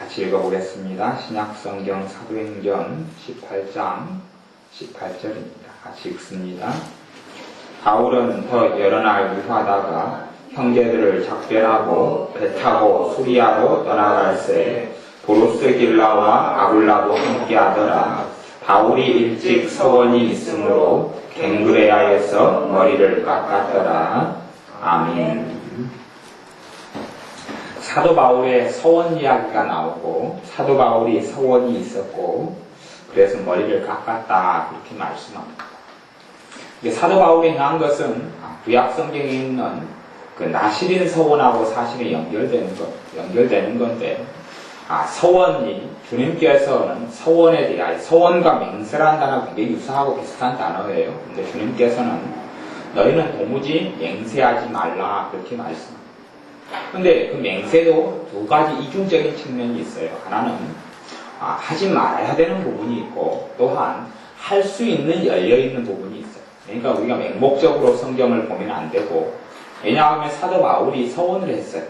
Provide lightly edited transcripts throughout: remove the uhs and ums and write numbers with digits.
같이 읽어보겠습니다. 신약성경 사도행전 18장 18절입니다. 같이 읽습니다. 바울은 더 여러 날 유하다가 형제들을 작별하고 배 타고 수리아로 떠나갈새 보로스길라와 아굴라도 함께하더라. 바울이 일찍 서원이 있으므로 갱그레아에서 머리를 깎았더라. 아멘. 사도 바울의 서원 이야기가 나오고 사도 바울이 서원이 있었고 그래서 머리를 깎았다 그렇게 말씀합니다. 사도 바울이 행한 것은 구약 성경에 있는 그 나시린 서원하고 사실은 연결되는 건데 서원이 주님께서는 서원에 대하여 서원과 맹세라는 단어가 굉장히 유사하고 비슷한 단어예요. 근데 주님께서는 너희는 도무지 맹세하지 말라 그렇게 말씀합니다. 근데 그 맹세도 두 가지 이중적인 측면이 있어요. 하나는 하지 말아야 되는 부분이 있고 또한 할 수 있는 열려있는 부분이 있어요. 그러니까 우리가 맹목적으로 성경을 보면 안 되고 왜냐하면 사도 바울이 서원을 했어요.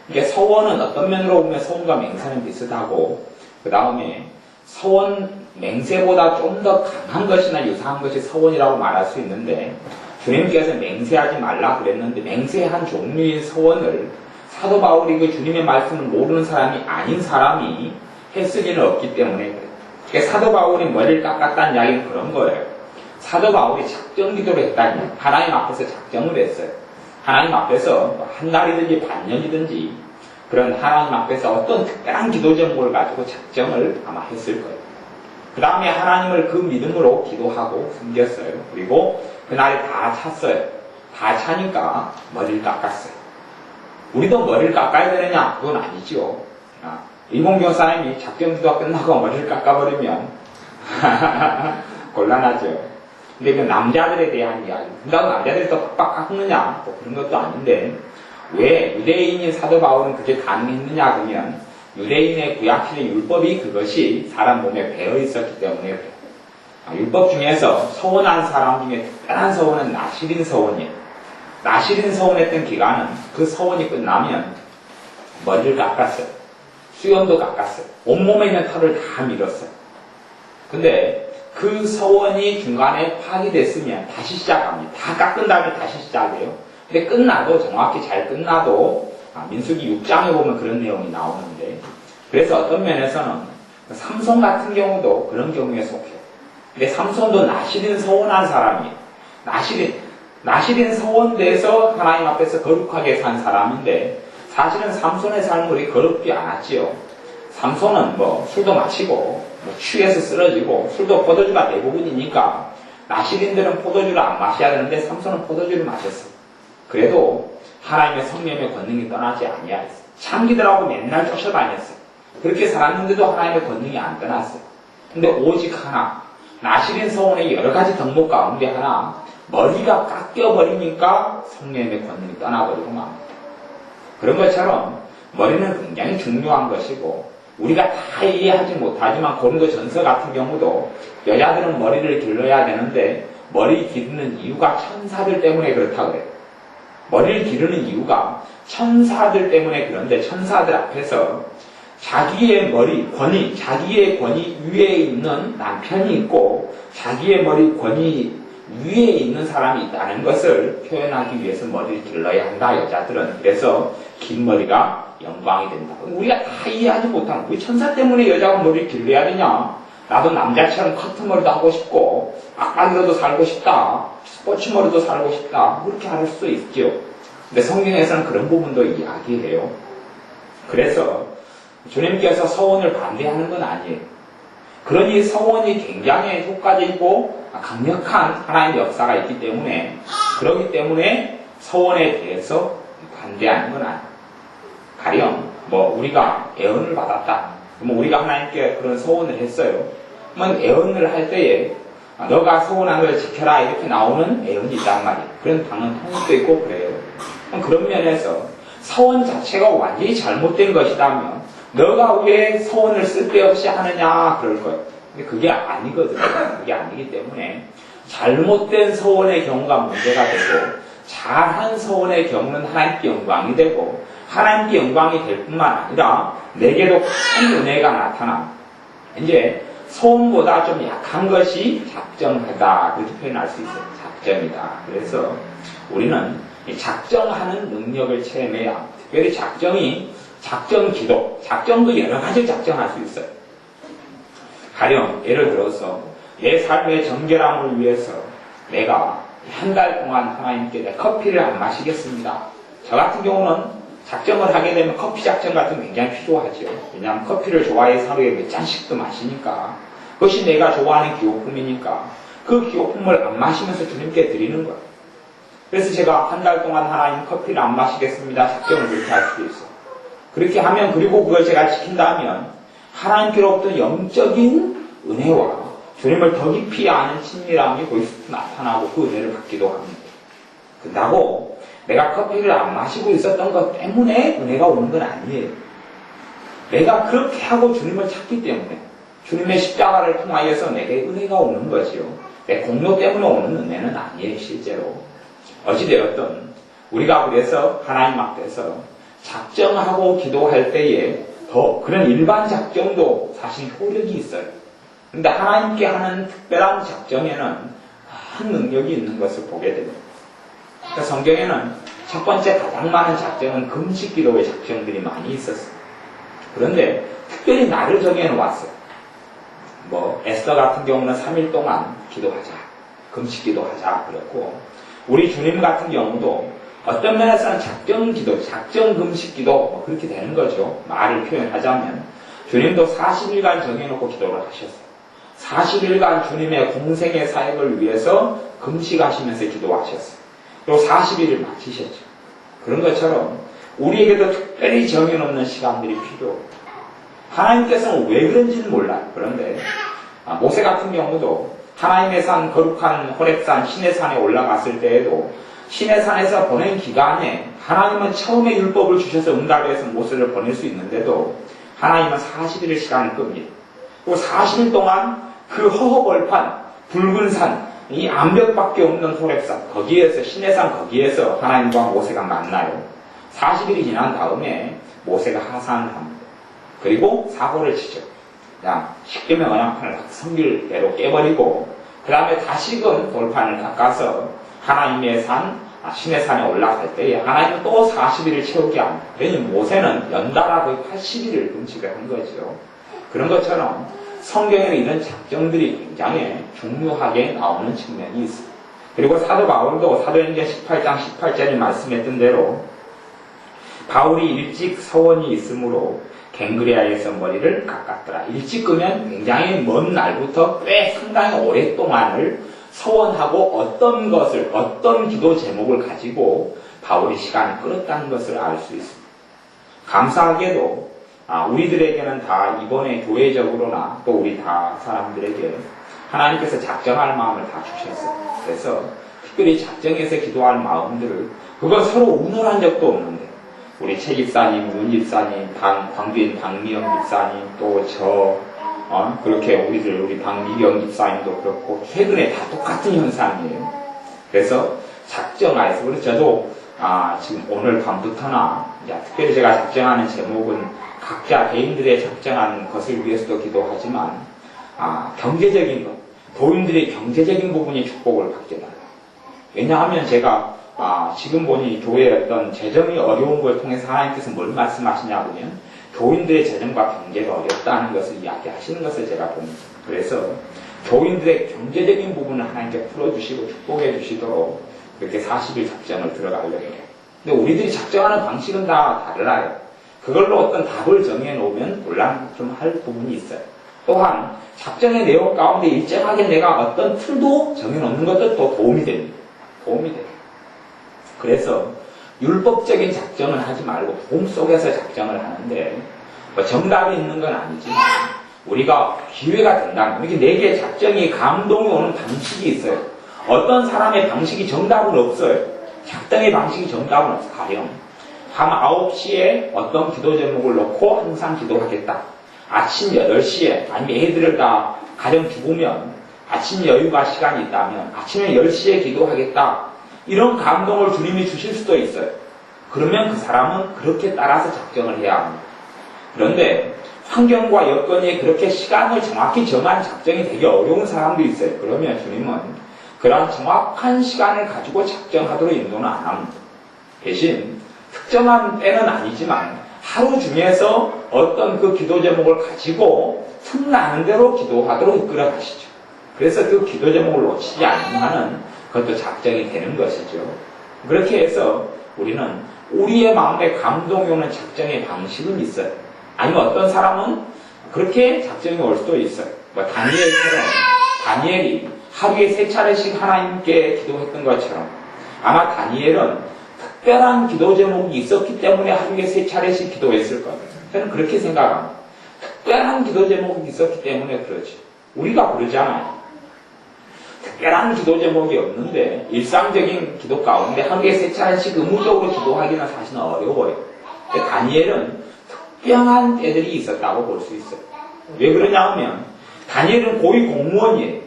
이게 서원은 어떤 면으로 보면 서원과 맹세는 비슷하고 그 다음에 서원, 맹세보다 좀 더 강한 것이나 유사한 것이 서원이라고 말할 수 있는데 주님께서 맹세하지 말라 그랬는데 맹세한 종류의 서원을 사도 바울이 그 주님의 말씀을 모르는 사람이 아닌 사람이 했을 리는 없기 때문에 그러니까 사도 바울이 머리를 깎았다는 이야기는 그런 거예요. 사도 바울이 작정 기도를 했다니 하나님 앞에서 작정을 했어요. 하나님 앞에서 한 달이든지 반년이든지 그런 하나님 앞에서 어떤 특별한 기도 제목을 가지고 작정을 아마 했을 거예요. 그 다음에 하나님을 그 믿음으로 기도하고 섬겼어요. 그리고 그날이 다 찼어요. 다 차니까 머리를 깎았어요. 우리도 머리를 깎아야 되느냐? 그건 아니죠. 이봉경 사람이 작정 기도가 끝나고 머리를 깎아버리면 곤란하죠. 근데 그 남자들에 대한 이야기. 그렇다고 남자들이 또 빡빡 깎느냐? 또 그런 것도 아닌데 왜 유대인인 사도 바울은 그게 가능했느냐 그러면 유대인의 구약시대 율법이 그것이 사람 몸에 배어 있었기 때문에 그래요. 율법 중에서 서원한 사람 중에 특별한 서원은 나시린 서원이에요. 나시린 서원했던 기간은 그 서원이 끝나면 머리를 깎았어요. 수염도 깎았어요. 온몸에 있는 털을 다 밀었어요. 근데 그 서원이 중간에 파기됐으면 다시 시작합니다. 다 깎은 다음에 다시 시작해요. 근데 끝나도 정확히 잘 끝나도 민수기 6장에 보면 그런 내용이 나오는데 그래서 어떤 면에서는 삼손 같은 경우도 그런 경우에 속해요. 근데 삼손도 나시린 서원한 사람이에요. 나시린 서원돼서 하나님 앞에서 거룩하게 산 사람인데 사실은 삼손의 삶이 거룩지 않았지요. 삼손은 술도 마시고 취해서 쓰러지고 술도 포도주가 대부분이니까 나시린들은 포도주를 안 마셔야 되는데 삼손은 포도주를 마셨어요. 그래도 하나님의 성령의 권능이 떠나지 아니하였어요. 창기들하고 맨날 쫓아다녔어요. 그렇게 살았는데도 하나님의 권능이 안 떠났어요. 근데 오직 하나 나시린 서원의 여러 가지 덕목 가운데 하나 머리가 깎여버리니까 성령의 권능이 떠나버리고 맙니다. 그런 것처럼 머리는 굉장히 중요한 것이고 우리가 다 이해하지 못하지만 고린도전서 같은 경우도 여자들은 머리를 길러야 되는데 머리 기르는 이유가 천사들 때문에 그렇다고 그래요. 머리를 기르는 이유가 천사들 때문에 그런데 천사들 앞에서 자기의 자기의 권위 위에 있는 남편이 있고 자기의 머리 권위 위에 있는 사람이 있다는 것을 표현하기 위해서 머리를 길러야 한다, 여자들은. 그래서 긴 머리가 영광이 된다. 우리가 다 이해하지 못하는, 왜 천사 때문에 여자가 머리를 길러야 되냐? 나도 남자처럼 커트머리도 하고 싶고, 빡빡이로도 살고 싶다, 스포츠머리도 살고 싶다, 그렇게 할 수 있죠. 근데 성경에서는 그런 부분도 이야기해요. 그래서 주님께서 서원을 반대하는 건 아니에요. 그러니 서원이 굉장히 효과적이고 강력한 하나님의 역사가 있기 때문에 그렇기 때문에 서원에 대해서 반대하는 건 아니에요. 가령 우리가 애언을 받았다. 우리가 하나님께 그런 서원을 했어요. 그러면 애언을 할 때에 너가 서원한 걸 지켜라 이렇게 나오는 애언이 있단 말이에요. 그런 방언 통역도 있고 그래요. 그런 면에서 서원 자체가 완전히 잘못된 것이라면 너가 왜 서원을 쓸데없이 하느냐 그럴 거예요. 근데 그게 아니거든요. 그게 아니기 때문에 잘못된 서원의 경우가 문제가 되고 잘한 서원의 경우는 하나님께 영광이 되고 하나님께 영광이 될 뿐만 아니라 내게도 큰 은혜가 나타나 이제 소음보다 좀 약한 것이 작정하다 그렇게 표현할 수 있어요. 작정이다. 그래서 우리는 작정하는 능력을 체험해야 특별히 작정 기도, 작정도 여러 가지 작정할 수 있어요. 가령 예를 들어서 내 삶의 정결함을 위해서 내가 한 달 동안 하나님께 내 커피를 안 마시겠습니다. 저 같은 경우는 작정을 하게 되면 커피 작정 같은 게 굉장히 필요하죠. 왜냐하면 커피를 좋아해서 하루에 몇 잔씩도 마시니까 그것이 내가 좋아하는 기호품이니까 그 기호품을 안 마시면서 주님께 드리는 거예요. 그래서 제가 한 달 동안 하나님 커피를 안 마시겠습니다. 작정을 그렇게 할 수도 있어요. 그렇게 하면 그리고 그걸 제가 지킨다면 하나님께로부터 영적인 은혜와 주님을 더 깊이 아는 친밀함이 거기서 나타나고 그 은혜를 받기도 합니다. 그렇다고 내가 커피를 안 마시고 있었던 것 때문에 은혜가 오는 건 아니에요. 내가 그렇게 하고 주님을 찾기 때문에 주님의 십자가를 통하여서 내게 은혜가 오는 거지요. 내 공로 때문에 오는 은혜는 아니에요, 실제로. 어찌되었든 우리가 그래서 하나님 앞에서 작정하고 기도할 때에 더 그런 일반 작정도 사실 효력이 있어요. 그런데 하나님께 하는 특별한 작정에는 큰 능력이 있는 것을 보게 됩니다. 그러니까 성경에는 첫 번째 가장 많은 작정은 금식 기도의 작정들이 많이 있었어요. 그런데 특별히 날을 정해놓았어요. 에스더 같은 경우는 3일 동안 기도하자, 금식 기도하자 그랬고 우리 주님 같은 경우도 어떤 면에서는 작정 기도, 작정 금식 기도 그렇게 되는 거죠. 말을 표현하자면 주님도 40일간 정해놓고 기도를 하셨어요. 40일간 주님의 공생의 사역을 위해서 금식하시면서 기도하셨어요. 또 40일을 마치셨죠. 그런 것처럼 우리에게도 특별히 정해놓는 시간들이 필요해요. 하나님께서는 왜 그런지는 몰라요. 그런데 모세 같은 경우도 하나님의 산, 거룩한 호렙산, 시내산에 올라갔을 때에도 시내산에서 보낸 기간에 하나님은 처음에 율법을 주셔서 응답해서 모세를 보낼 수 있는데도 하나님은 40일의 시간을 끕니다. 또 40일 동안 그 허허벌판, 붉은 산, 이 암벽밖에 없는 호렙산, 거기에서, 시내산 거기에서 하나님과 모세가 만나요. 40일이 지난 다음에 모세가 하산을 합니다. 그리고 사고를 치죠. 그냥 십계명 언약판을 성길대로 깨버리고 그 다음에 다시금 돌판을 깎아서 하나님의 산, 시내산에 올라갈 때에 하나님은 또 40일을 채우게 합니다. 왜냐하면 모세는 연달아 거의 80일을 금식을 한 거죠. 그런 것처럼 성경에는 이런 작정들이 굉장히 중요하게 나오는 측면이 있습니다. 그리고 사도 바울도 사도행전 18장 18절에 말씀했던 대로 바울이 일찍 서원이 있으므로 갱그레아에서 머리를 깎았더라. 일찍 끄면 굉장히 먼 날부터 꽤 상당히 오랫동안을 서원하고 어떤 기도 제목을 가지고 바울이 시간을 끌었다는 것을 알 수 있습니다. 감사하게도 우리들에게는 다 이번에 교회적으로나 또 우리 다 사람들에게 하나님께서 작정할 마음을 다 주셨어요. 그래서 특별히 작정해서 기도할 마음들을 그건 서로 운운한 적도 없는데 우리 최 집사님, 윤 집사님, 광주인 박미영 집사님, 또 그렇게 우리 박미경 집사님도 그렇고, 최근에 다 똑같은 현상이에요. 그래서 작정하여서, 그래서 저도, 지금 오늘 밤부터나, 특별히 제가 작정하는 제목은 각자 개인들의 작정하는 것을 위해서도 기도하지만, 경제적인 것, 도인들의 경제적인 부분이 축복을 받게 달라요. 왜냐하면 제가 지금 보니 교회의 어떤 재정이 어려운 걸 통해서 하나님께서 뭘 말씀하시냐면 교인들의 재정과 경제가 어렵다는 것을 이야기하시는 것을 제가 봅니다. 그래서 교인들의 경제적인 부분을 하나님께 풀어주시고 축복해 주시도록 그렇게 40일 작정을 들어가려고 해요. 근데 우리들이 작정하는 방식은 다 달라요. 그걸로 어떤 답을 정해놓으면 곤란 좀 할 부분이 있어요. 또한 작정의 내용 가운데 일정하게 내가 어떤 틀도 정해놓는 것도 또 도움이 됩니다. 도움이 돼요. 그래서 율법적인 작정을 하지 말고 복음 속에서 작정을 하는데 정답이 있는 건 아니지만 우리가 기회가 된다면 이렇게 내게 작정이 감동이 오는 방식이 있어요. 어떤 사람의 방식이 정답은 없어요. 작정의 방식이 정답은 없어요. 가령 밤 9시에 어떤 기도 제목을 놓고 항상 기도하겠다. 아침 8시에 아니면 애들을 다 가정 죽으면 아침 여유가 시간이 있다면 아침에 10시에 기도하겠다. 이런 감동을 주님이 주실 수도 있어요. 그러면 그 사람은 그렇게 따라서 작정을 해야 합니다. 그런데 환경과 여건이 그렇게 시간을 정확히 정한 작정이 되게 어려운 사람도 있어요. 그러면 주님은 그런 정확한 시간을 가지고 작정하도록 인도는 안 합니다. 대신 특정한 때는 아니지만 하루 중에서 어떤 그 기도 제목을 가지고 틈나는 대로 기도하도록 이끌어 가시죠. 그래서 그 기도 제목을 놓치지 않는 한은 그것도 작정이 되는 것이죠. 그렇게 해서 우리는 우리의 마음에 감동이 오는 작정의 방식은 있어요. 아니면 어떤 사람은 그렇게 작정이 올 수도 있어요. 뭐 다니엘처럼, 다니엘이 하루에 3차례씩 하나님께 기도했던 것처럼 아마 다니엘은 특별한 기도 제목이 있었기 때문에 하루에 3차례씩 기도했을 거예요. 저는 그렇게 생각합니다. 특별한 기도 제목이 있었기 때문에 그러지. 우리가 그러잖아요. 특별한 기도 제목이 없는데 일상적인 기도 가운데 하루에 3차례씩 의무적으로 기도하기는 사실은 어려워요. 다니엘은 특별한 때들이 있었다고 볼 수 있어요. 왜 그러냐 하면 다니엘은 고위 공무원이에요.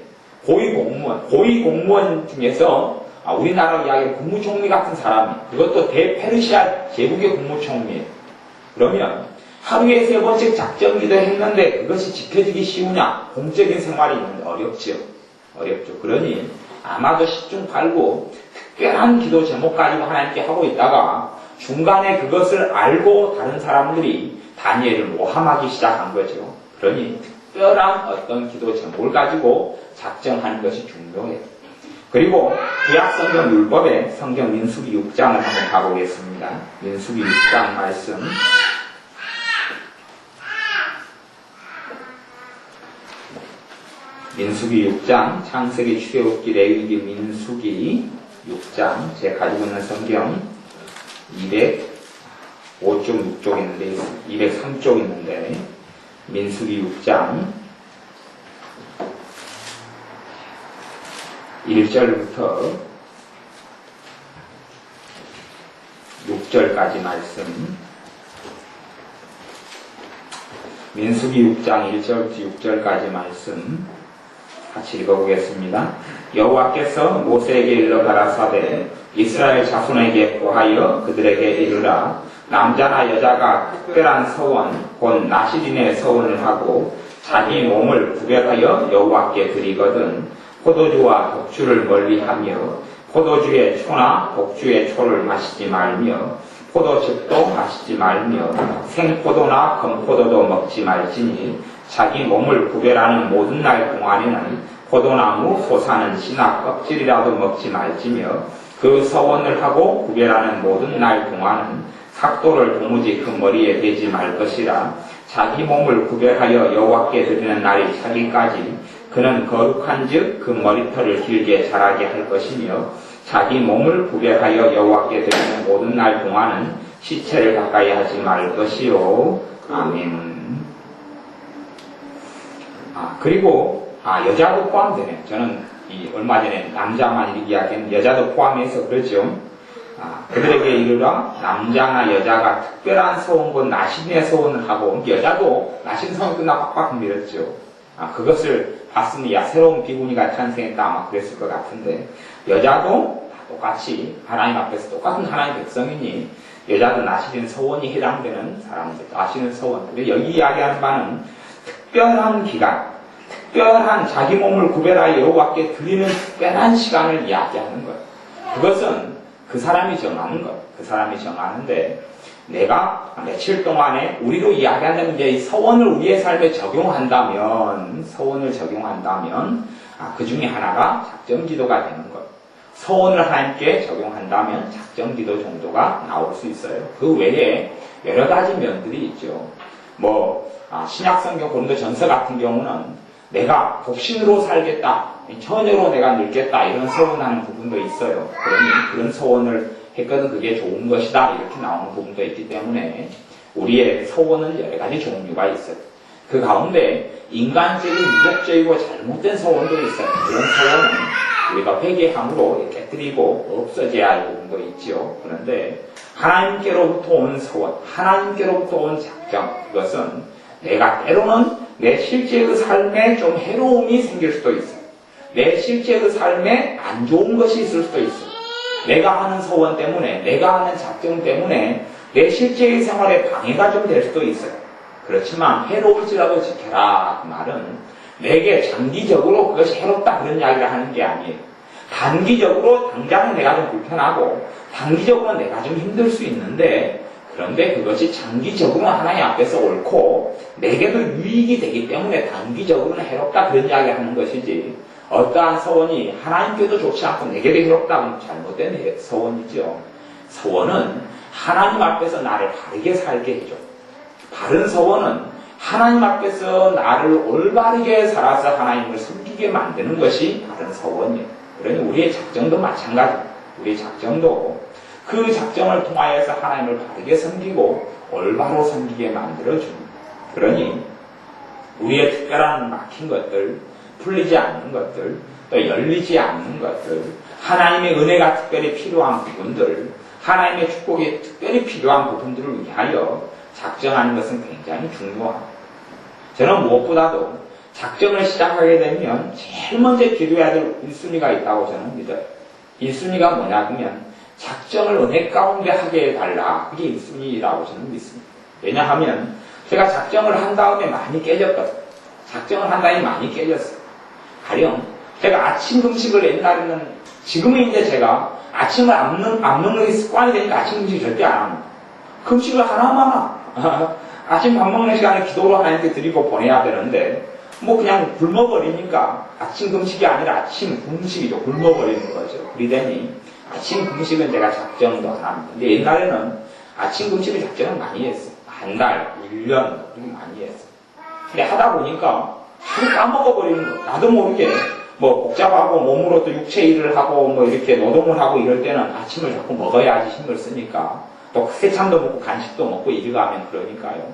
고위 공무원 중에서 우리나라 이야기로 국무총리 같은 사람이, 그것도 대페르시아 제국의 국무총리예요. 그러면 하루에 3번씩 작정 기도했는데 그것이 지켜지기 쉬우냐? 공적인 생활이 있는데 어렵죠. 그러니 아마도 10중 8구 특별한 기도 제목 가지고 하나님께 하고 있다가 중간에 그것을 알고 다른 사람들이 다니엘을 모함하기 시작한 거죠. 그러니 특별한 어떤 기도 제목을 가지고 작정하는 것이 중요해요. 그리고 구약성경 율법의 성경 민수기 6장을 한번 가보겠습니다. 민수기 6장 말씀. 민수기 6장, 창세기, 출애굽기, 레위기, 민수기 6장, 제가 가지고 있는 성경 205쪽, 6쪽 있는데, 203쪽 있는데, 민수기 6장 1절부터 6절까지 말씀. 민수기 6장 1절부터 6절까지 말씀 같이 읽어보겠습니다. 여호와께서 모세에게 일러 가라사대 이스라엘 자손에게 고하여 그들에게 이르라. 남자나 여자가 특별한 서원 곧 나시린의 서원을 하고 자기 몸을 구별하여 여호와께 드리거든 포도주와 독주를 멀리하며 포도주의 초나 독주의 초를 마시지 말며 포도즙도 마시지 말며 생포도나 건포도도 먹지 말지니 자기 몸을 구별하는 모든 날 동안에는 포도나무 솟아는 신학 껍질이라도 먹지 말지며 그 서원을 하고 구별하는 모든 날 동안은 삭도를 도무지 그 머리에 대지 말 것이라. 자기 몸을 구별하여 여호와께 드리는 날이 차기까지 그는 거룩한즉 그 머리털을 길게 자라게 할 것이며 자기 몸을 구별하여 여호와께 드리는 모든 날 동안은 시체를 가까이 하지 말 것이요. 아멘. 그리고 여자도 포함되네요. 저는 얼마 전에 남자만 이야기한 여자도 포함해서 그러죠. 그들에게 이르라. 남자나 여자가 특별한 서원 곧 나신의 서원을 하고 여자도 나신 서원 끝나 빡빡 밀었죠. 그것을 봤으면 새로운 비구니가 탄생했다 아마 그랬을 것 같은데 여자도 똑같이 하나님 앞에서 똑같은 하나님의 백성이니 여자도 나시는 서원이 해당되는 사람들, 나시는 서원. 근데 여기 이야기하는 바는 특별한 기간, 특별한 자기 몸을 구별하여 여호와께 드리는 특별한 시간을 이야기하는 거예요. 그것은 그 사람이 정하는 거예요. 그 사람이 정하는데 내가 며칠 동안에 우리로 이야기한다면 이제 이 서원을 우리의 삶에 적용한다면 그 중에 하나가 작정기도가 되는 거예요. 서원을 하나님께 적용한다면 작정기도 정도가 나올 수 있어요. 그 외에 여러 가지 면들이 있죠. 신약성경 고린도전서 같은 경우는 내가 독신으로 살겠다, 처녀로 내가 늙겠다 이런 서원하는 부분도 있어요. 그러니 그런 서원을 했거든 그게 좋은 것이다 이렇게 나오는 부분도 있기 때문에 우리의 서원은 여러 가지 종류가 있어요. 그 가운데 인간적인 유혹적이고 잘못된 서원도 있어요. 그런 서원은 우리가 회개함으로 깨뜨리고 없어져야 할 부분도 있죠. 그런데 하나님께로부터 오는 서원, 하나님께로부터 온 작정, 그것은 내가 때로는 내 실제 그 삶에 좀 해로움이 생길 수도 있어요. 내 실제 그 삶에 안 좋은 것이 있을 수도 있어요. 내가 하는 소원 때문에, 내가 하는 작정 때문에 내 실제의 생활에 방해가 좀 될 수도 있어요. 그렇지만 해로울지라도 지켜라. 그 말은 내게 장기적으로 그것이 해롭다 그런 이야기를 하는 게 아니에요. 단기적으로 당장은 내가 좀 불편하고 단기적으로는 내가 좀 힘들 수 있는데, 그런데 그것이 장기적으로는 하나님 앞에서 옳고 내게도 유익이 되기 때문에 단기적으로는 해롭다 그런 이야기를 하는 것이지, 어떠한 소원이 하나님께도 좋지 않고 내게도 해롭다면 잘못된 소원이죠. 소원은 하나님 앞에서 나를 바르게 살게 해줘. 바른 소원은 하나님 앞에서 나를 올바르게 살아서 하나님을 섬기게 만드는 것이 바른 소원이에요. 그러니 우리의 작정도 마찬가지입니다. 우리의 작정도 그 작정을 통하여서 하나님을 바르게 섬기고 올바로 섬기게 만들어줍니다. 그러니 우리의 특별한 막힌 것들, 풀리지 않는 것들, 또 열리지 않는 것들, 하나님의 은혜가 특별히 필요한 부분들, 하나님의 축복이 특별히 필요한 부분들을 위하여 작정하는 것은 굉장히 중요합니다. 저는 무엇보다도 작정을 시작하게 되면 제일 먼저 기도해야 될 1순위가 있다고 저는 믿어요. 1순위가 뭐냐면 작정을 은혜 가운데 하게 해달라. 그게 1순위라고 저는 믿습니다. 왜냐하면 제가 작정을 한 다음에 많이 깨졌거든요. 작정을 한 다음에 많이 깨졌어요. 가령 제가 아침 금식을 옛날에는, 지금은 이제 제가 아침을 안 먹는 게 습관이 되니까 아침 금식 절대 안 합니다. 금식을 하나만 아침 밥 먹는 시간에 기도로 하나님께 드리고 보내야 되는데 뭐 그냥 굶어버리니까 아침 금식이 아니라 아침 금식이죠. 굶어버리는 거죠. 그러더니 아침 금식은 제가 작정도 안 합니다. 근데 옛날에는 아침 금식을 작정을 많이 했어요. 한 달, 1년 그렇게 많이 했어요. 근데 하다 보니까 까먹어버리는 거예요. 나도 모르게 뭐 복잡하고 몸으로 또 육체 일을 하고 뭐 이렇게 노동을 하고 이럴 때는 아침을 자꾸 먹어야지 힘을 쓰니까, 또 세참도 먹고 간식도 먹고 이러가면 그러니까요.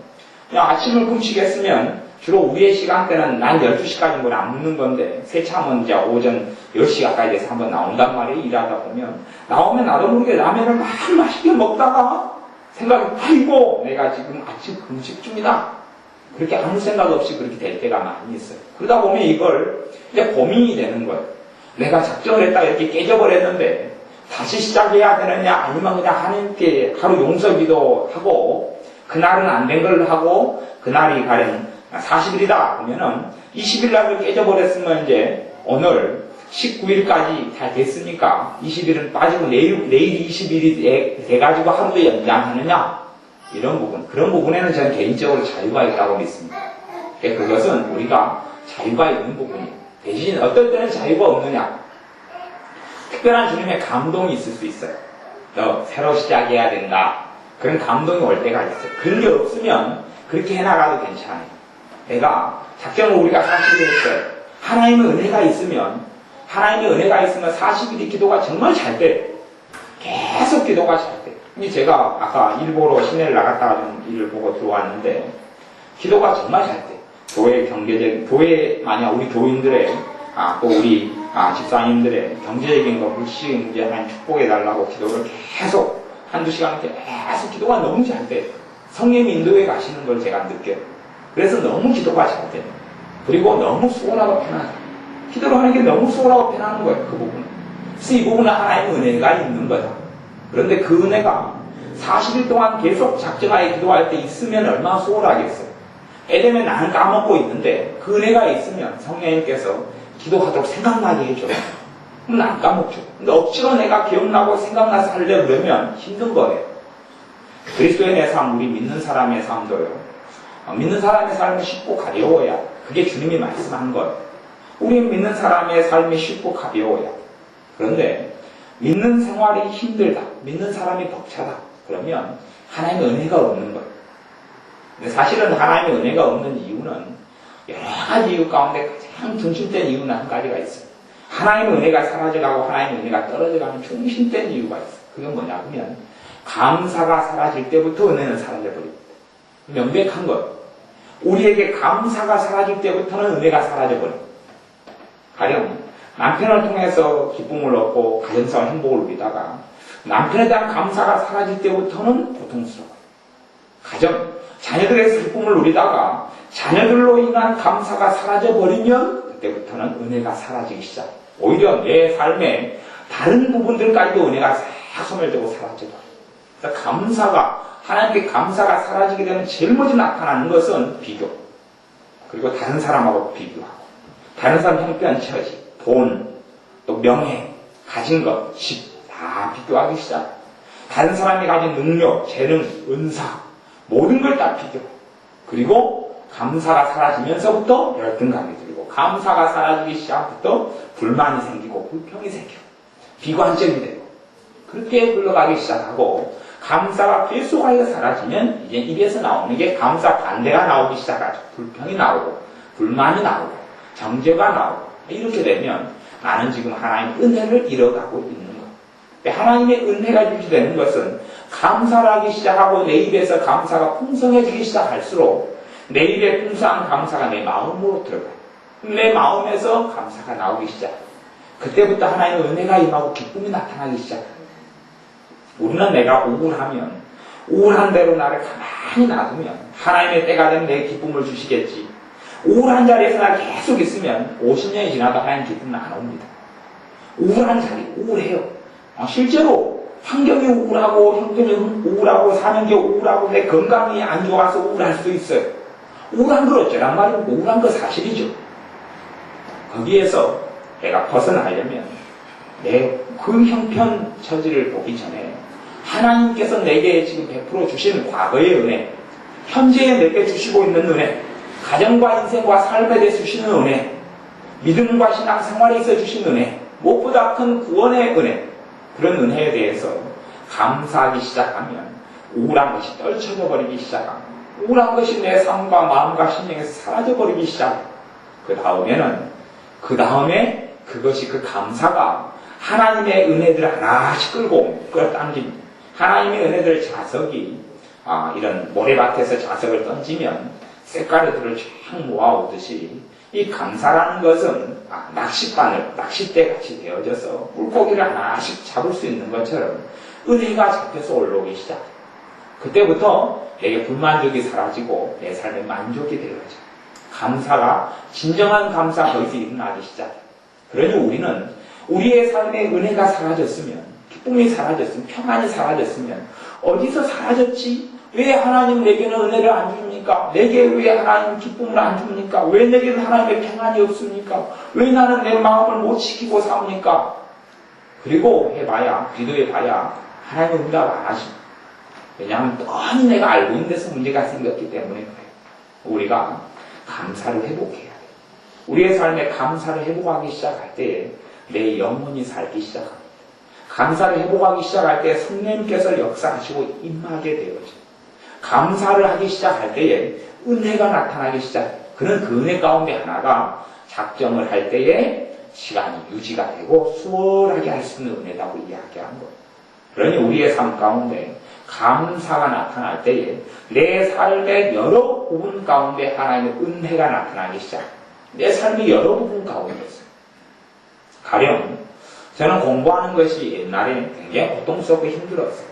그냥 아침을 금식했으면 주로 우리의 시간대는 난 12시까지는 뭘 안 먹는 건데, 세참은 이제 오전 10시 가까이 돼서 한번 나온단 말이에요. 일하다 보면. 나오면 나도 모르게 라면을 막 맛있게 먹다가 생각이, 아이고 내가 지금 아침 금식 중이다. 그렇게 아무 생각 없이 그렇게 될 때가 많이 있어요. 그러다 보면 이걸 이제 고민이 되는 거예요. 내가 작정을 했다가 이렇게 깨져버렸는데 다시 시작해야 되느냐, 아니면 그냥 하나님께 하루 용서기도 하고, 그날은 안 된 걸 하고, 그날이 가령 40일이다 그러면은 20일 날 깨져버렸으면 이제 오늘 19일까지 다 됐으니까 20일은 빠지고 내일 20일이 돼가지고 하루도 연장하느냐, 이런 부분, 그런 부분에는 저는 개인적으로 자유가 있다고 믿습니다. 그것은 우리가 자유가 있는 부분이에요. 대신 어떨 때는 자유가 없느냐, 특별한 주님의 감동이 있을 수 있어요. 너 새로 시작해야 된다, 그런 감동이 올 때가 있어요. 그런 게 없으면 그렇게 해나가도 괜찮아요. 내가 작정을 우리가 40일 했어요. 하나님의 은혜가 있으면 40일이 기도가 정말 잘 돼요. 계속 기도가 잘 돼요. 제가 아까 일 보러 시내를 나갔다가 좀 일을 보고 들어왔는데 기도가 정말 잘 돼요. 교회 만약 우리 교인들의 또 우리 집사님들의 경제적인 거, 물질적인 문제 하나님 축복해달라고 기도를 계속 한두 시간 계속 기도가 너무 잘 돼요. 성령 인도에 가시는 걸 제가 느껴요. 그래서 너무 기도가 잘 돼요. 그리고 너무 수월하고 편하죠. 기도를 하는 게 너무 수월하고 편한 거예요. 그 부분은. 그래서 이 부분은 하나님의 은혜가 있는 거죠. 그런데 그 은혜가 40일 동안 계속 작정하에 기도할 때 있으면 얼마나 수월하겠어요. 예를 나는 까먹고 있는데 그 은혜가 있으면 성령님께서 기도하도록 생각나게 해줘요. 그럼 안 까먹죠. 근데 억지로 내가 기억나고 생각나서 하려고 그러면 힘든 거예요. 그리스도인의 삶, 우리 믿는 사람의 삶도요. 믿는 사람의 삶이 쉽고 가벼워야, 그게 주님이 말씀한 거예요. 우리 믿는 사람의 삶이 쉽고 가벼워야. 그런데 믿는 생활이 힘들다, 믿는 사람이 벅차다, 그러면 하나님의 은혜가 없는 거예요. 근데 사실은 하나님의 은혜가 없는 이유는 여러 가지 이유 가운데 가장 중심된 이유는 한 가지가 있어요. 하나님의 은혜가 사라져가고 하나님의 은혜가 떨어져가는 중심된 이유가 있어요. 그게 뭐냐면 감사가 사라질 때부터 은혜는 사라져버립니다. 명백한 거예요. 우리에게 감사가 사라질 때부터는 은혜가 사라져버립니다. 가령 남편을 통해서 기쁨을 얻고 가정생활 행복을 누리다가 남편에 대한 감사가 사라질 때부터는 고통스러워요. 자녀들에서 기쁨을 누리다가 자녀들로 인한 감사가 사라져버리면 그때부터는 은혜가 사라지기 시작해요. 오히려 내 삶에 다른 부분들까지도 은혜가 싹 소멸되고 사라져버려요. 그래서 하나님께 감사가 사라지게 되면 제일 먼저 나타나는 것은 비교. 그리고 다른 사람하고 비교하고, 다른 사람 형편, 처지, 돈, 또 명예, 가진 것, 집, 다 비교하기 시작. 다른 사람이 가진 능력, 재능, 은사, 모든 걸 다 비교. 그리고 감사가 사라지면서부터 열등감이 들고, 감사가 사라지기 시작부터 불만이 생기고, 불평이 생기고, 비관적이 되고, 그렇게 흘러가기 시작하고, 감사가 계속하여 사라지면 이제 입에서 나오는 게 감사 반대가 나오기 시작하죠. 불평이 나오고, 불만이 나오고, 정죄가 나오고, 이렇게 되면 나는 지금 하나님의 은혜를 잃어가고 있는 거예요. 하나님의 은혜가 유지되는 것은 감사를 하기 시작하고 내 입에서 감사가 풍성해지기 시작할수록 내 입에 풍성한 감사가 내 마음으로 들어가요. 내 마음에서 감사가 나오기 시작해요. 그때부터 하나님의 은혜가 임하고 기쁨이 나타나기 시작해요. 우리는 내가 우울한 대로 나를 가만히 놔두면 하나님의 때가 되면 내 기쁨을 주시겠지. 우울한 자리에서 나 계속 있으면 50년이 지나도 하나님 기쁨은 안 옵니다. 우울한 자리, 우울해요. 실제로 환경이 우울하고 형편이 우울하고 사는 게 우울하고 내 건강이 안 좋아서 우울할 수도 있어요. 우울한 건 어쩌란 말이고 우울한 건 사실이죠. 거기에서 내가 벗어나려면 내 그 형편 처지를 보기 전에 하나님께서 내게 지금 베풀어 주신 과거의 은혜, 현재에 내게 주시고 있는 은혜, 가정과 인생과 삶에 대해 주시는 은혜, 믿음과 신앙생활에 있어 주신 은혜, 무엇보다 큰 구원의 은혜, 그런 은혜에 대해서 감사하기 시작하면 우울한 것이 떨쳐져 버리기 시작합니다. 우울한 것이 내 삶과 마음과 심령에서 사라져 버리기 시작합니다. 그 다음에 그것이 그 감사가 하나님의 은혜들을 하나씩 끌어당깁니다. 하나님의 은혜들 자석이 이런 모래밭에서 자석을 던지면 쇳가루들을 쫙 모아오듯이 이 감사라는 것은 낚싯대 같이 되어져서 물고기를 하나씩 잡을 수 있는 것처럼 은혜가 잡혀서 올라오기 시작해요. 그때부터 내게 불만족이 사라지고 내 삶에 만족이 되어져. 진정한 감사 거기서 일어나기 시작해요. 그러니 우리는 우리의 삶에 은혜가 사라졌으면, 기쁨이 사라졌으면, 평안이 사라졌으면 어디서 사라졌지? 왜 하나님 내게는 은혜를 안 줍니까? 내게 왜 하나님 기쁨을 안 줍니까? 왜 내게는 하나님의 평안이 없습니까? 왜 나는 내 마음을 못 지키고 삽니까? 그리고 기도해봐야 하나님은 응답 안 하십니다. 왜냐하면 뻔히 내가 알고 있는 데서 문제가 생겼기 때문에 그래요. 우리가 감사를 회복해야 돼요. 우리의 삶에 감사를 회복하기 시작할 때에 내 영혼이 살기 시작합니다. 감사를 회복하기 시작할 때 성령님께서 역사하시고 임하게 되어져요. 감사를 하기 시작할 때에 은혜가 나타나기 시작해요. 그런 그 은혜 가운데 하나가 작정을 할 때에 시간이 유지가 되고 수월하게 할 수 있는 은혜라고 이야기한 거예요. 그러니 우리의 삶 가운데 감사가 나타날 때에 내 삶의 여러 부분 가운데 하나님의 은혜가 나타나기 시작해요. 내 삶의 여러 부분 가운데서. 가령 저는 공부하는 것이 옛날에 굉장히 고통스럽고 힘들었어요.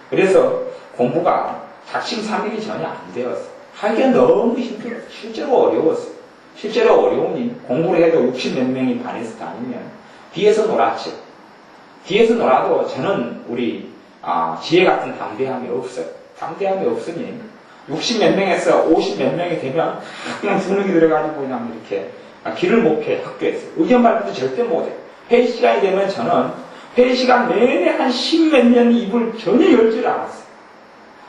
그래서 공부가 작심삼일이 전혀 안 되었어요. 하기가 너무 힘들었어요. 실제로 어려웠어요. 실제로 어려우니 공부를 해도 60몇 명이 반에서 다니면 뒤에서 놀았죠. 뒤에서 놀아도 저는 우리 지혜 같은 담대함이 없어요. 담대함이 없으니 60몇 명에서 50몇 명이 되면 그냥 주눅이 들어가지고 그냥 이렇게 길을 못 펴요. 학교에서. 의견 발표도 절대 못해요. 회의 시간이 되면 저는 회의 시간 내내 한 10몇 년이 입을 전혀 열지를 않았어요.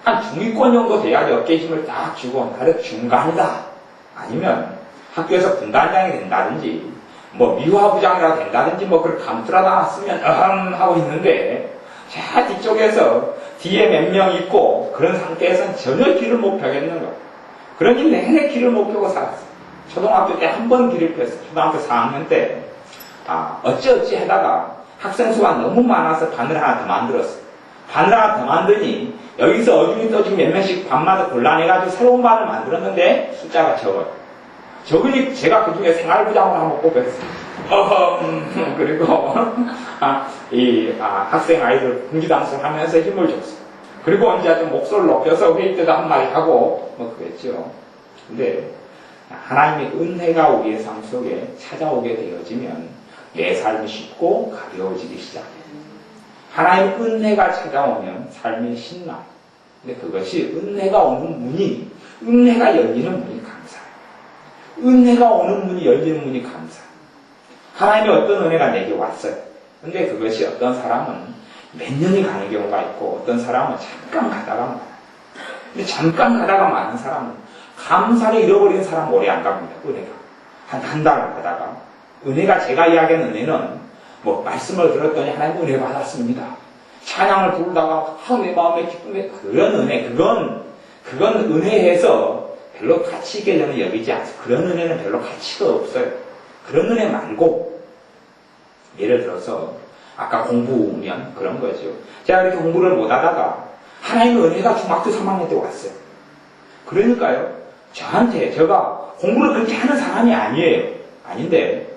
한 중위권 정도 돼야지 어깨 힘을 딱 주고 나를 중간이다. 아니면 학교에서 분단장이 된다든지 미화부장이라도 된다든지 그걸 감투라도 하나 쓰면 하고 있는데 자 뒤쪽에서 뒤에 몇 명 있고 그런 상태에서는 전혀 길을 못 펴겠는 거예요. 그러니 내내 길을 못 펴고 살았어요. 초등학교 때 한 번 길을 폈어요. 초등학교 4학년 때 어찌어찌 하다가 학생 수가 너무 많아서 반을 하나 더 만들었어요. 반을 하나 더 만드니 여기서 어중이 떠중이 몇 명씩 반마다 곤란해가지고 새로운 반을 만들었는데 숫자가 적어요. 적으니 제가 그 중에 생활부장으로 한번 뽑혔어요. 그리고 학생 아이들 분기당수를 하면서 힘을 줬어요. 그리고 언제 좀 목소리를 높여서 회의 때도 한마디 하고 그랬죠. 근데 하나님의 은혜가 우리의 삶 속에 찾아오게 되어지면 내 삶이 쉽고 가벼워지기 시작해요. 하나님의 은혜가 찾아오면 삶이 신나요. 근데 그것이 은혜가 오는 문이, 은혜가 열리는 문이 감사해요. 은혜가 오는 문이 열리는 문이 감사해요. 하나님의 어떤 은혜가 내게 왔어요. 근데 그것이 어떤 사람은 몇 년이 가는 경우가 있고 어떤 사람은 잠깐 가다가 말아요. 근데 잠깐 가다가 마는 사람은 감사를 잃어버리는 사람은 오래 안 갑니다. 은혜가. 한 달을 가다가. 은혜가 제가 이야기하는 은혜는 뭐 말씀을 들었더니 하나님 은혜 받았습니다. 찬양을 부르다가 내 마음에 기쁨에 그런 은혜, 그건 은혜에서 별로 가치 있게 저는 여기지 않아요. 그런 은혜는 별로 가치가 없어요. 그런 은혜 말고 예를 들어서 아까 공부면 그런 거죠. 제가 이렇게 공부를 못하다가 하나님의 은혜가 중학교 3학년 때 왔어요. 그러니까요. 저한테 제가 공부를 그렇게 하는 사람이 아니에요. 아닌데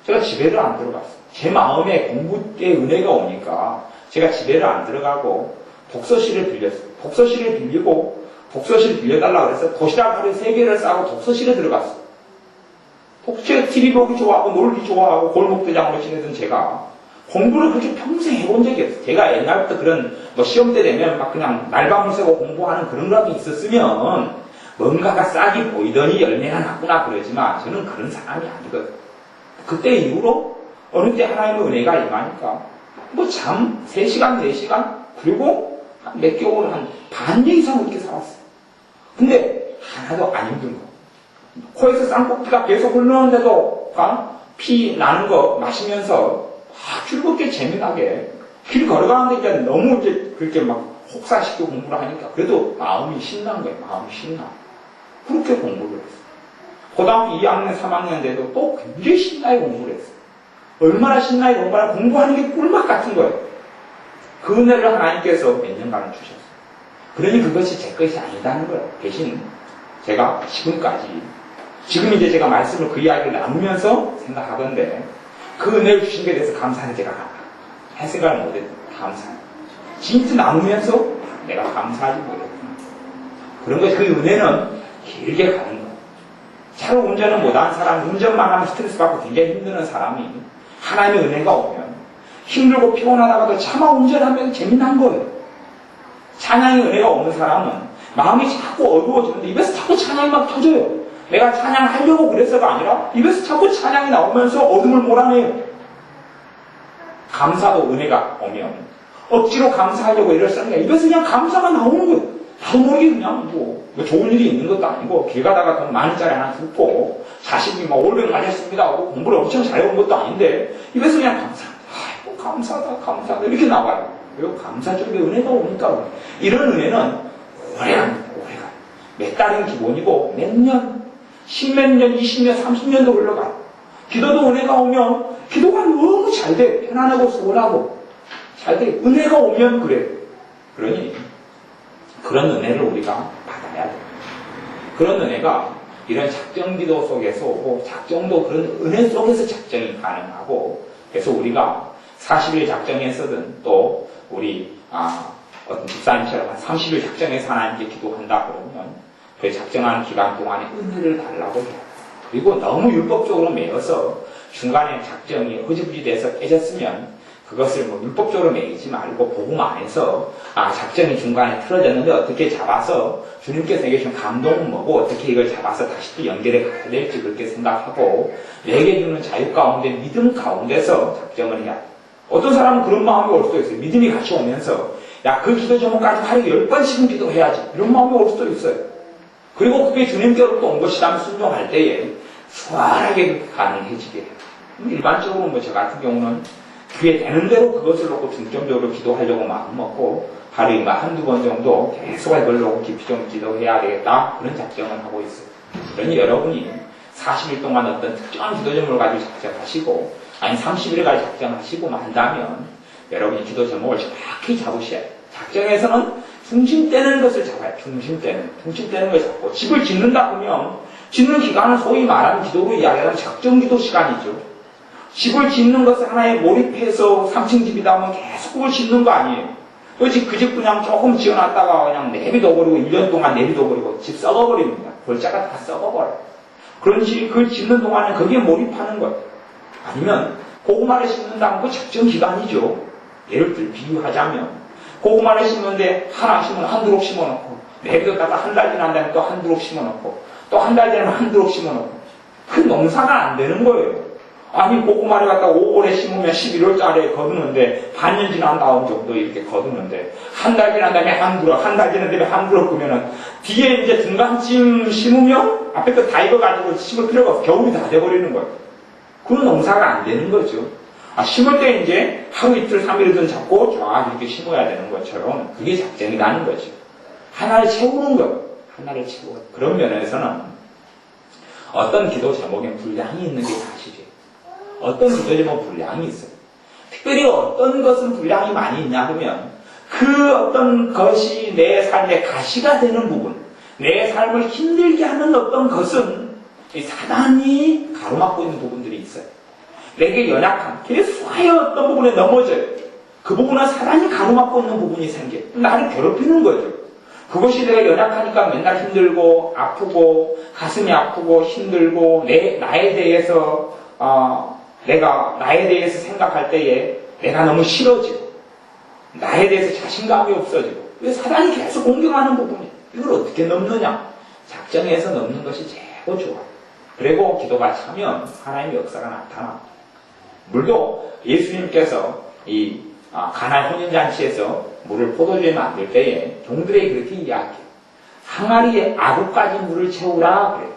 제가 집에를 안 들어갔어요. 제 마음에 공부의 은혜가 오니까 제가 집에를 안 들어가고 독서실을 빌렸어요. 독서실을 빌리고 독서실 빌려달라고 그래서 도시락 하루에 3개를 싸고 독서실에 들어갔어요. 독서 TV 보기 좋아하고 놀기 좋아하고 골목대장으로 지내던 제가 공부를 그렇게 평생 해본 적이 없어요. 제가 옛날부터 그런 뭐 시험 때 되면 막 그냥 날밤을 새고 공부하는 그런 거라도 있었으면 뭔가가 싹이 보이더니 열매가 났구나 그러지만 저는 그런 사람이 아니거든요. 그때 이후로 어느 때 하나님의 은혜가 임하니까 뭐 잠 3시간, 4시간 그리고 한 몇 개월 한 반년 이상 그렇게 살았어요. 근데 하나도 안 힘든 거. 코에서 쌍꺼풀가 계속 흘러오는데도 피 나는 거 마시면서 즐겁게 재미나게 길 걸어가는데 이제 너무 이제 그렇게 막 혹사시키고 공부를 하니까 그래도 마음이 신난 거예요. 마음이 신나. 그렇게 공부를 했어요. 고등학교 2학년, 3학년 때도 또 굉장히 신나게 공부를 했어요. 얼마나 신나게 공부하면 공부하는 게 꿀맛 같은 거예요. 그 은혜를 하나님께서 몇 년간 주셨어요. 그러니 그것이 제 것이 아니다는 거예요. 대신 제가 지금 이제 제가 말씀을 그 이야기를 나누면서 생각하건데 그 은혜를 주신 것에 대해서 감사는 제가 할 생각을 못했어요. 감사해요. 진짜 나누면서 내가 감사하지 못했구나. 그런 것, 그 은혜는 길게 가는 거예요. 차로 운전을 못하는 사람, 운전만 하면 스트레스 받고 굉장히 힘드는 사람이 하나님의 은혜가 오면 힘들고 피곤하다가도 차마 운전하면 재미난 거예요. 찬양의 은혜가 오는 사람은 마음이 자꾸 어두워지는데 입에서 자꾸 찬양이 막 터져요. 내가 찬양하려고 그래서가 아니라 입에서 자꾸 찬양이 나오면서 어둠을 몰아내요. 감사도 은혜가 오면 억지로 감사하려고 애를 쓰는 게 입에서 그냥 감사가 나오는 거예요. 나도 모르게 그냥 뭐 좋은 일이 있는 것도 아니고 길 가다가 돈 만원짜리 하나 줍고 자식이 막 500 맞았습니다 하고 공부를 엄청 잘해온 것도 아닌데 입에서 그냥 아이고 감사하다 이렇게 나와요. 왜 감사 쪽에 은혜가 오니까 이런 은혜는 오래갑니다. 오래가요. 몇 달은 기본이고 몇 년, 10몇 년, 20년, 30년도 흘러가요. 기도도 은혜가 오면 기도가 너무 잘 돼요. 편안하고 수월하고 잘 돼요. 은혜가 오면 그래요. 그러니 그런 은혜를 우리가 받아야 돼요. 그런 은혜가 이런 작정기도 속에서 오고 작정도 그런 은혜 속에서 작정이 가능하고 그래서 우리가 40일 작정에서든 또 우리 어떤 집사님처럼 한 30일 작정해서 하나님께 기도한다 그러면 그 작정하는 기간 동안에 은혜를 달라고 해요. 그리고 너무 율법적으로 매여서 중간에 작정이 흐지부지 돼서 깨졌으면 그것을 뭐 율법적으로 매이지 말고 복음 안에서 작정이 중간에 틀어졌는데 어떻게 잡아서 주님께서 내게 준 감동은 뭐고 어떻게 이걸 잡아서 다시 또 연결해 가야 될지 그렇게 생각하고 내게 주는 자유 가운데 믿음 가운데서 작정을 해야 돼요. 어떤 사람은 그런 마음이 올 수도 있어요. 믿음이 같이 오면서 그 기도 제목까지 하루에 10번씩은 기도해야지 이런 마음이 올 수도 있어요. 그리고 그게 주님께로부터 온 것이라면 순종할 때에 수월하게 가능해지게 해요. 일반적으로 뭐 저 같은 경우는 귀에 되는 대로 그것을 놓고 중점적으로 기도하려고 마음먹고 하루에 한두 번 정도 계속 이걸 놓고 깊이 좀 기도해야 되겠다 그런 작정을 하고 있어요. 그러니 여러분이 40일 동안 어떤 특정한 기도 제목을 가지고 작정하시고 아니 30일을 가지고 작정하시고만 한다면 여러분이 기도 제목을 정확히 잡으셔야 돼요. 작정에서는 중심되는 것을 잡아요. 중심되는 걸 잡고 집을 짓는다 보면 짓는 기간은 소위 말하는 기도로 이야기하는 작정기도 시간이죠. 집을 짓는 것을 하나에 몰입해서 3층 집이다 하면 계속 그걸 짓는 거 아니에요. 그 집 그냥 조금 지어놨다가 그냥 내비둬버리고 1년 동안 내비둬버리고 집 썩어버립니다. 골짜가 다 썩어버려요. 그런지 그 짓는 동안에 거기에 몰입하는 거예요. 아니면 고구마를 심는다면 그 작정 기간이죠. 예를 들어 비유하자면 고구마를 심는데 하나 심으면 한 두록 심어놓고 내비뒀다가 한 달 지난 다음에 또 한 두록 심어놓고 또 한 달 지나면 한 두록 심어놓고 그 농사가 안 되는 거예요. 아니 고구마를 갖다 5월에 심으면 11월 달에 거두는데 반년 지난 다음 정도 이렇게 거두는데 한 달 지난 다음에 한 두럭, 한 달 지난 다음에 한 두럭 그러면은 뒤에 이제 중간쯤 심으면 앞에 거 다 익어가지고 심을 필요가 없어. 겨울이 다 돼버리는 거예요. 그런 농사가 안 되는 거죠. 심을 때 이제 하루 이틀 3일이든 잡고 쫙 이렇게 심어야 되는 것처럼 그게 작정이라는 거죠. 하나를 채우는 거예요. 하나를 채우는 그런 면에서는 어떤 기도 제목엔 분량이 있는 게 사실이에요. 어떤 기도 제목 분량이 있어요. 특별히 어떤 것은 분량이 많이 있냐 하면 그 어떤 것이 내 삶의 가시가 되는 부분, 내 삶을 힘들게 하는 어떤 것은 사단이 가로막고 있는 부분들이 있어요. 내게 연약한, 계속하여 어떤 부분에 넘어져요. 그 부분은 사단이 가로막고 있는 부분이 생겨요. 나를 괴롭히는 거죠. 그것이 내가 연약하니까 맨날 힘들고 아프고 가슴이 아프고 힘들고 나에 대해서 내가 나에 대해서 생각할 때에 내가 너무 싫어지고 나에 대해서 자신감이 없어지고 왜 사단이 계속 공격하는 부분이에요. 이걸 어떻게 넘느냐? 작정해서 넘는 것이 제일 좋아요. 그리고 기도가 차면 하나님의 역사가 나타납니다. 물도 예수님께서 이 가나안 혼인잔치에서 물을 포도주에 만들 때에 종들에게 그렇게 이야기해요. 항아리에 아구까지 물을 채우라 그래요.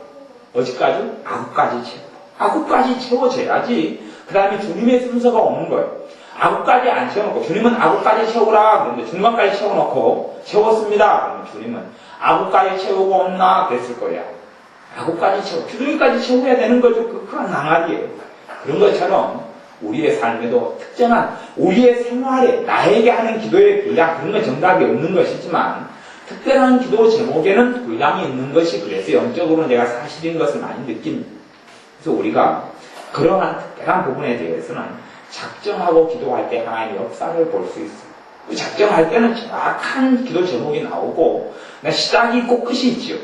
어디까지? 아구까지 채우라. 아구까지 채워져야지 그 다음에 주님의 순서가 오는 거예요. 아구까지 안 채워놓고 주님은 아구까지 채우라 그러는데 중간까지 채워놓고 채웠습니다. 그러면 주님은 아구까지 채우고 없나 그랬을 거예요. 아구까지 채우고 주둥이까지 채워야 되는 거죠. 그건 항아리예요. 그런 것처럼 우리의 삶에도 특정한 우리의 생활에 나에게 하는 기도의 분량 그런 건 정답이 없는 것이지만 특별한 기도 제목에는 분량이 있는 것이 그래서 영적으로 내가 사실인 것을 많이 느낍니다. 그래서 우리가 그러한 특별한 부분에 대해서는 작정하고 기도할 때 하나님의 역사를 볼 수 있어요. 작정할 때는 정확한 기도 제목이 나오고 시작이 있고 끝이 있지요.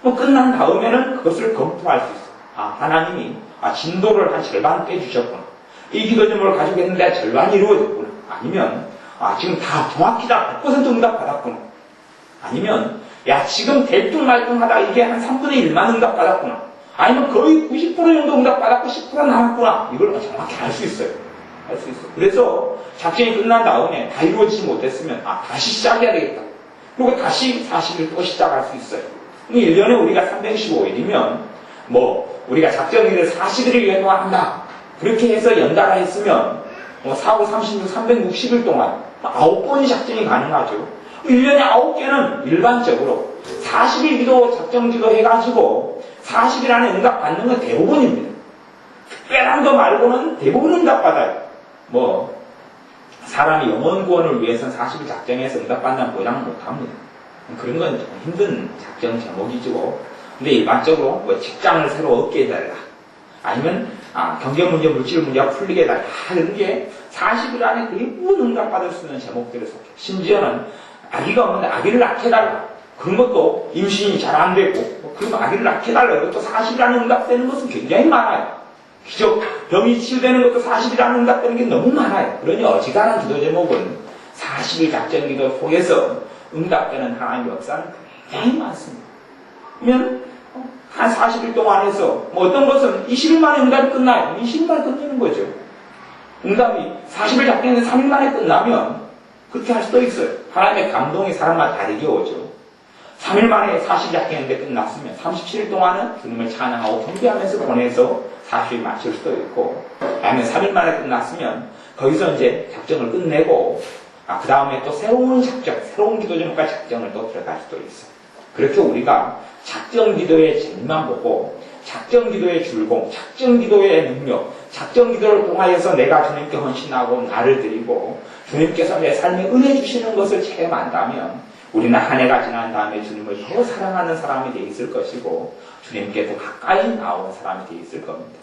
끝난 다음에는 그것을 검토할 수 있어요. 하나님이 진도를 한 절반 빼주셨구나. 이 기도 제목을 가지고 있는데 절반이 이루어졌구나. 아니면 지금 다 정확히 다 100% 응답 받았구나. 아니면 지금 대뚱말뚱하다 이게 한 3분의 1만 응답 받았구나. 아니면 거의 90% 정도 응답 받았고 10% 남았구나. 이걸 정확히 알 수 있어요. 알 수 있어요. 그래서 작전이 끝난 다음에 다 이루어지지 못했으면 다시 시작해야 되겠다. 그리고 다시 40일 또 시작할 수 있어요. 1년에 우리가 365일이면 우리가 작전일을 40일을 연동한다. 그렇게 해서 연달아 했으면 4, 5, 36, 360일 동안 9번이 작전이 가능하죠. 1년에 9개는 일반적으로 40일 기도 작전 기도 해가지고 40일 안에 응답 받는 건 대부분입니다. 특별한 거 말고는 대부분 응답 받아요. 사람이 영혼 구원을 위해서는 40일 작정해서 응답 받는 보장은 못합니다. 그런 건 좀 힘든 작전 제목이죠. 근데 일반적으로 직장을 새로 얻게 해달라. 아니면 경제 문제, 물질 문제가 풀리게 해달라. 이런 게 40일 안에 대부분 응답받을 수 있는 제목들을 속해. 심지어는 아기가 없는데 아기를 낳게 해달라. 그런 것도 임신이 잘 안 되고 그럼 아기를 낳게 해달라. 이것도 40일 안에 응답되는 것은 굉장히 많아요. 기적, 병이 치유되는 것도 40일 안에 응답되는 게 너무 많아요. 그러니 어지간한 기도 제목은 40일 작전 기도 속에서 응답되는 하나님의 역사는 굉장히 많습니다. 그러면 한 40일 동안 해서 어떤 것은 20일 만에 응답이 끝나요. 20일 만에 끝내는 거죠. 응답이 40일 작전인데 3일 만에 끝나면 그렇게 할 수도 있어요. 하나님의 감동이 사람마다 다르게 오죠. 3일 만에 40일 작전인데 끝났으면 37일 동안은 주님을 찬양하고 경배하면서 보내서 40일 마칠 수도 있고 아니면 3일 만에 끝났으면 거기서 이제 작전을 끝내고 그 다음에 또 새로운 작전, 새로운 기도 제목과 작전을 또 들어갈 수도 있어요. 그렇게 우리가 작전 기도의 재미만 보고 작전 기도의 줄공, 작전 기도의 능력, 작전 기도를 통하여서 내가 주님께 헌신하고 나를 드리고 주님께서 내 삶에 은혜 주시는 것을 체험한다면 우리는 한 해가 지난 다음에 주님을 더 사랑하는 사람이 되어 있을 것이고 주님께 더 가까이 나오는 사람이 되어 있을 겁니다.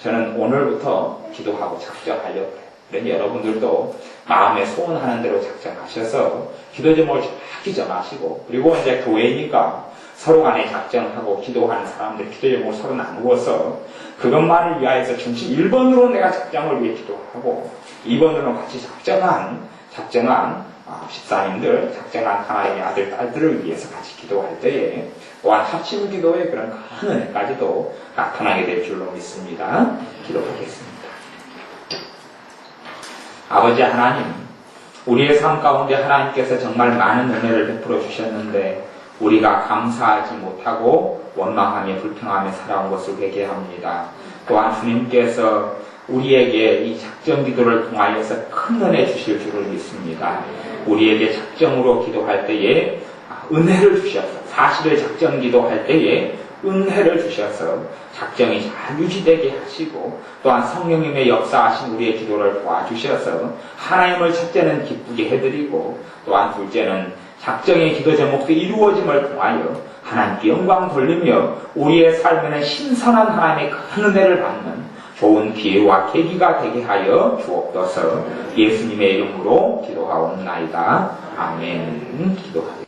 저는 오늘부터 기도하고 작정하려고 해요. 그러니 여러분들도 마음에 소원하는 대로 작정하셔서 기도 제목을 정확히 정하시고 그리고 이제 교회니까 서로 간에 작정하고 기도하는 사람들 기도 제목을 서로 나누어서 그것만을 위하여서 중심 1번으로 내가 작정을 위해 기도하고 2번으로 같이 작정한 집사님들, 작정한 하나님의 아들, 딸들을 위해서 같이 기도할 때에 또한 합심 기도의 그런 큰 은혜까지도 나타나게 될 줄로 믿습니다. 기도하겠습니다. 아버지 하나님, 우리의 삶 가운데 하나님께서 정말 많은 은혜를 베풀어 주셨는데 우리가 감사하지 못하고 원망하며 불평하며 살아온 것을 회개합니다. 또한 주님께서 우리에게 이 작정 기도를 통하여서 큰 은혜 주실 줄을 믿습니다. 우리에게 작정으로 기도할 때에 은혜를 주셔서 사실을 작정 기도할 때에 은혜를 주셔서 작정이 잘 유지되게 하시고 또한 성령님의 역사하신 우리의 기도를 도와주셔서 하나님을 첫째는 기쁘게 해드리고 또한 둘째는 작정의 기도 제목도 이루어짐을 통하여 하나님께 영광 돌리며 우리의 삶에는 신선한 하나님의 큰 은혜를 받는 좋은 기회와 계기가 되게 하여 주옵소서. 예수님의 이름으로 기도하옵나이다. 아멘. 기도하겠습니다.